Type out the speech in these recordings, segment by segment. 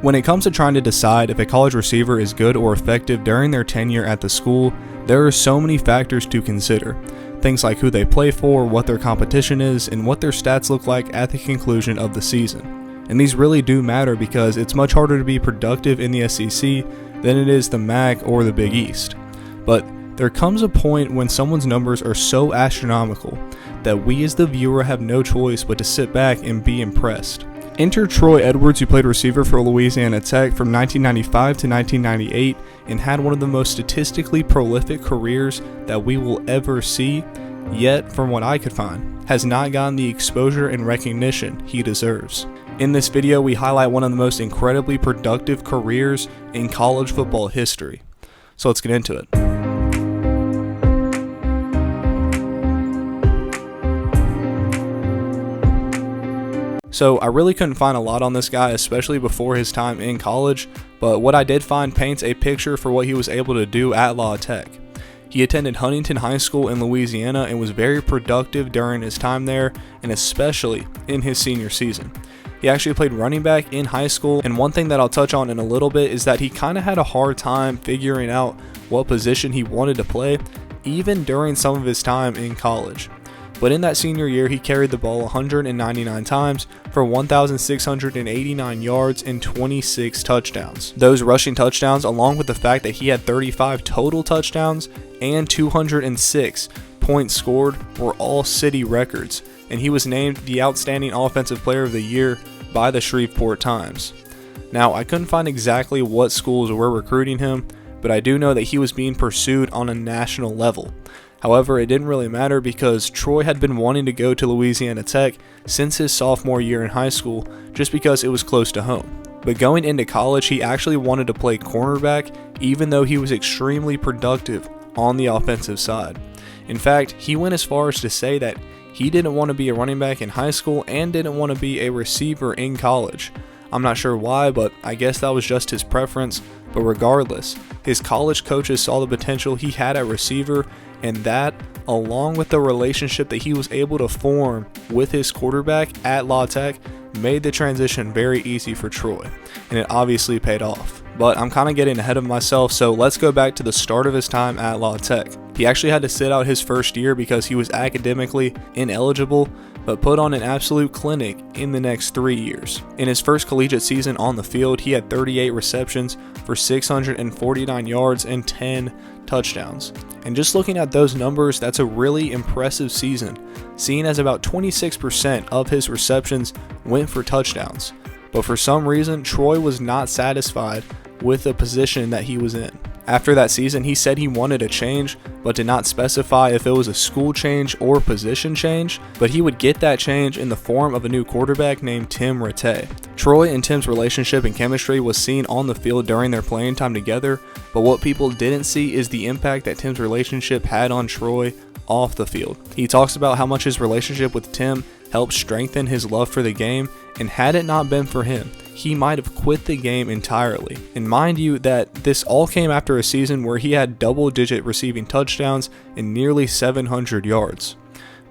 When it comes to trying to decide if a college receiver is good or effective during their tenure at the school, there are so many factors to consider. Things like who they play for, what their competition is, and what their stats look like at the conclusion of the season. And these really do matter because it's much harder to be productive in the SEC than it is the MAC or the Big East. But there comes a point when someone's numbers are so astronomical that we as the viewer have no choice but to sit back and be impressed. Enter Troy Edwards, who played receiver for Louisiana Tech from 1995 to 1998 and had one of the most statistically prolific careers that we will ever see, yet, from what I could find, has not gotten the exposure and recognition he deserves. In this video, we highlight one of the most incredibly productive careers in college football history. So let's get into it. So I really couldn't find a lot on this guy, especially before his time in college, but what I did find paints a picture for what he was able to do at La Tech. He attended Huntington High School in Louisiana and was very productive during his time there, and especially in his senior season. He actually played running back in high school, and one thing that I'll touch on in a little bit is that he kind of had a hard time figuring out what position he wanted to play, even during some of his time in college. But in that senior year, he carried the ball 199 times for 1,689 yards and 26 touchdowns. Those rushing touchdowns, along with the fact that he had 35 total touchdowns and 206 points scored, were all city records, and he was named the Outstanding Offensive Player of the Year by the Shreveport Times. Now, I couldn't find exactly what schools were recruiting him, but I do know that he was being pursued on a national level. However, it didn't really matter because Troy had been wanting to go to Louisiana Tech since his sophomore year in high school just because it was close to home. But going into college, he actually wanted to play cornerback even though he was extremely productive on the offensive side. In fact, he went as far as to say that he didn't want to be a running back in high school and didn't want to be a receiver in college. I'm not sure why, but I guess that was just his preference. But regardless, his college coaches saw the potential he had at receiver, and that, along with the relationship that he was able to form with his quarterback at La Tech, made the transition very easy for Troy, and it obviously paid off. But I'm kind of getting ahead of myself, so let's go back to the start of his time at La Tech. He actually had to sit out his first year because he was academically ineligible, but put on an absolute clinic in the next 3 years. In his first collegiate season on the field, he had 38 receptions for 649 yards and 10 touchdowns. And just looking at those numbers, that's a really impressive season, seeing as about 26% of his receptions went for touchdowns. But for some reason, Troy was not satisfied with the position that he was in. After that season, he said he wanted a change, but did not specify if it was a school change or position change, but he would get that change in the form of a new quarterback named Tim Rattay. Troy and Tim's relationship and chemistry was seen on the field during their playing time together, but what people didn't see is the impact that Tim's relationship had on Troy off the field. He talks about how much his relationship with Tim helped strengthen his love for the game, and had it not been for him, he might have quit the game entirely. And mind you that this all came after a season where he had double-digit receiving touchdowns and nearly 700 yards.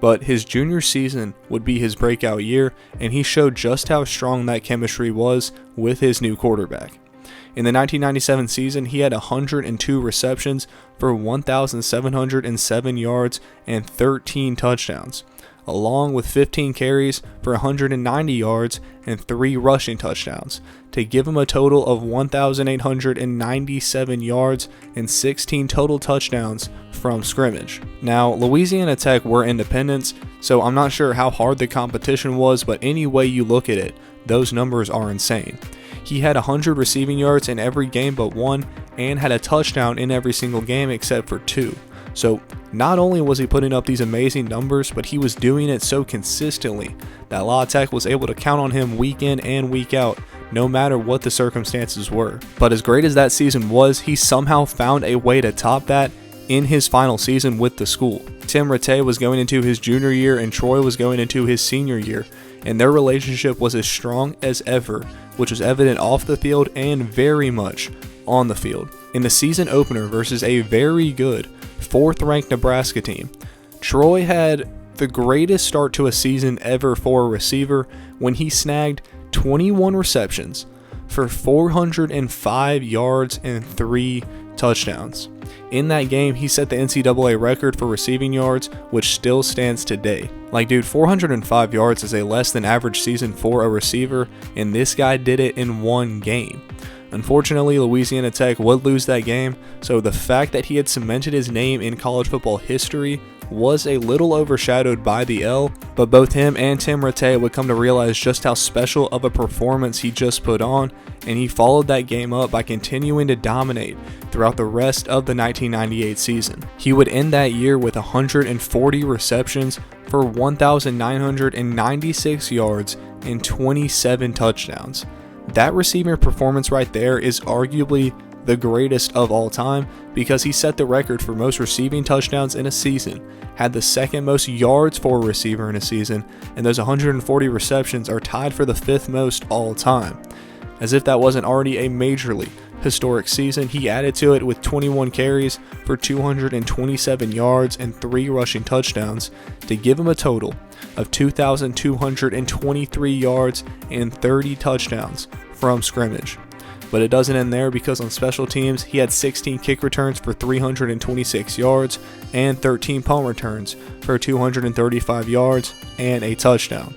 But his junior season would be his breakout year, and he showed just how strong that chemistry was with his new quarterback. In the 1997 season, he had 102 receptions for 1,707 yards and 13 touchdowns, along with 15 carries for 190 yards and 3 rushing touchdowns, to give him a total of 1,897 yards and 16 total touchdowns from scrimmage. Now, Louisiana Tech were independents, so I'm not sure how hard the competition was, but any way you look at it, those numbers are insane. He had 100 receiving yards in every game but one, and had a touchdown in every single game except for 2. So not only was he putting up these amazing numbers, but he was doing it so consistently that La Tech was able to count on him week in and week out, no matter what the circumstances were. But as great as that season was, he somehow found a way to top that in his final season with the school. Tim Rattay was going into his junior year and Troy was going into his senior year, and their relationship was as strong as ever, which was evident off the field and very much on the field. In the season opener versus a very good 4th-ranked Nebraska team, Troy had the greatest start to a season ever for a receiver when he snagged 21 receptions for 405 yards and 3 touchdowns. In that game, he set the NCAA record for receiving yards, which still stands today. Like, dude, 405 yards is a less than average season for a receiver, and this guy did it in one game. Unfortunately, Louisiana Tech would lose that game, so the fact that he had cemented his name in college football history was a little overshadowed by the L, but both him and Tim Rattay would come to realize just how special of a performance he just put on, and he followed that game up by continuing to dominate throughout the rest of the 1998 season. He would end that year with 140 receptions for 1,996 yards and 27 touchdowns. That receiving performance right there is arguably the greatest of all time because he set the record for most receiving touchdowns in a season, had the second most yards for a receiver in a season, and those 140 receptions are tied for the 5th most all time. As if that wasn't already a majorly historic season, he added to it with 21 carries for 227 yards and 3 rushing touchdowns to give him a total of 2,223 yards and 30 touchdowns from scrimmage. But it doesn't end there because on special teams, he had 16 kick returns for 326 yards and 13 punt returns for 235 yards and a touchdown.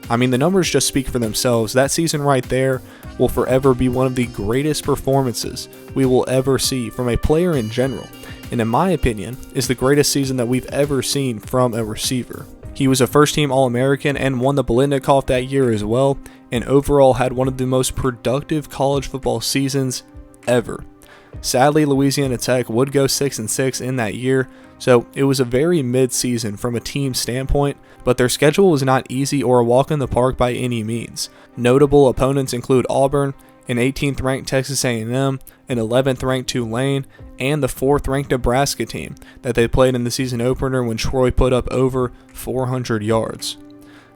I mean, the numbers just speak for themselves. That season right there will forever be one of the greatest performances we will ever see from a player in general, and in my opinion, is the greatest season that we've ever seen from a receiver. He was a first-team All-American and won the Biletnikoff that year as well, and overall had one of the most productive college football seasons ever. Sadly, Louisiana Tech would go 6-6 in that year, so it was a very mid-season from a team standpoint, but their schedule was not easy or a walk in the park by any means. Notable opponents include Auburn, an 18th ranked Texas A&M, an 11th ranked Tulane, and the 4th ranked Nebraska team that they played in the season opener when Troy put up over 400 yards.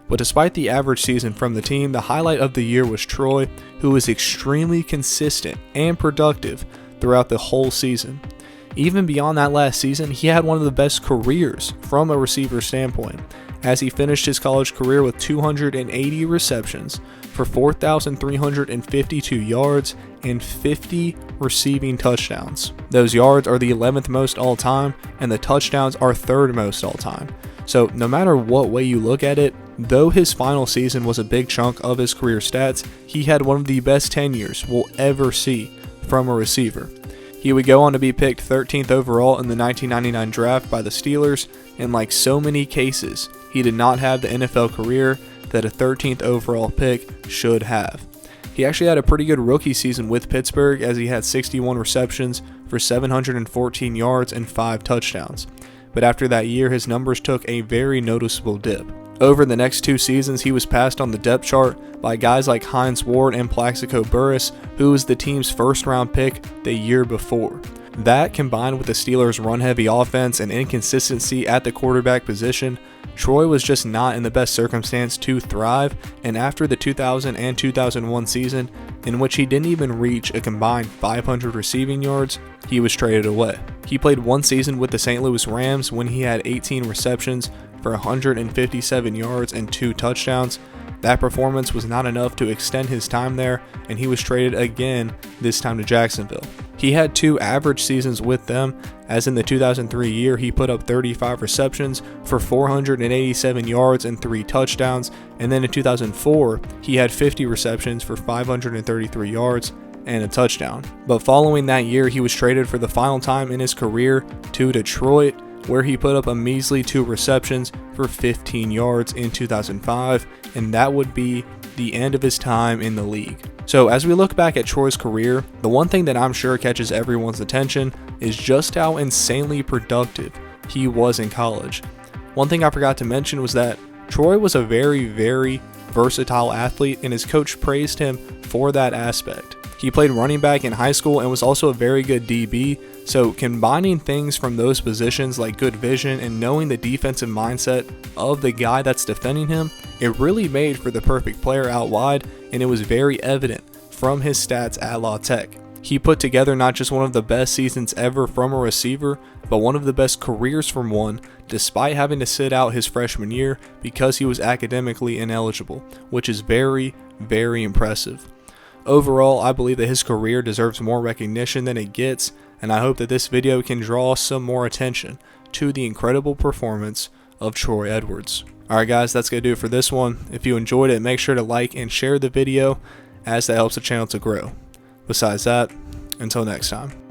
But despite the average season from the team, the highlight of the year was Troy, who was extremely consistent and productive throughout the whole season. Even beyond that last season, he had one of the best careers from a receiver standpoint, as he finished his college career with 280 receptions for 4,352 yards and 50 receiving touchdowns. Those yards are the 11th most all time, and the touchdowns are 3rd most all time. So no matter what way you look at it, though his final season was a big chunk of his career stats, he had one of the best tenures we'll ever see from a receiver. He would go on to be picked 13th overall in the 1999 draft by the Steelers, and like so many cases, he did not have the NFL career that a 13th overall pick should have. He actually had a pretty good rookie season with Pittsburgh, as he had 61 receptions for 714 yards and 5 touchdowns. But after that year, his numbers took a very noticeable dip. Over the next 2 seasons, he was passed on the depth chart by guys like Hines Ward and Plaxico Burress, who was the team's first-round pick the year before. That, combined with the Steelers' run-heavy offense and inconsistency at the quarterback position, Troy was just not in the best circumstance to thrive, and after the 2000 and 2001 season, in which he didn't even reach a combined 500 receiving yards, he was traded away. He played 1 season with the St. Louis Rams when he had 18 receptions for 157 yards and 2 touchdowns. That performance was not enough to extend his time there, and he was traded again, this time to Jacksonville. He had 2 average seasons with them, as in the 2003 year he put up 35 receptions for 487 yards and 3 touchdowns, and then in 2004 he had 50 receptions for 533 yards and a touchdown. But following that year, he was traded for the final time in his career to Detroit, where he put up a measly 2 receptions for 15 yards in 2005, and that would be the end of his time in the league. So as we look back at Troy's career, the one thing that I'm sure catches everyone's attention is just how insanely productive he was in college. One thing I forgot to mention was that Troy was a very, very versatile athlete, and his coach praised him for that aspect. He played running back in high school and was also a very good DB, so combining things from those positions like good vision and knowing the defensive mindset of the guy that's defending him, it really made for the perfect player out wide, and it was very evident from his stats at La Tech. He put together not just one of the best seasons ever from a receiver, but one of the best careers from one, despite having to sit out his freshman year because he was academically ineligible, which is very, very impressive. Overall, I believe that his career deserves more recognition than it gets, and I hope that this video can draw some more attention to the incredible performance of Troy Edwards. Alright guys, that's going to do it for this one. If you enjoyed it, make sure to like and share the video, as that helps the channel to grow. Besides that, until next time.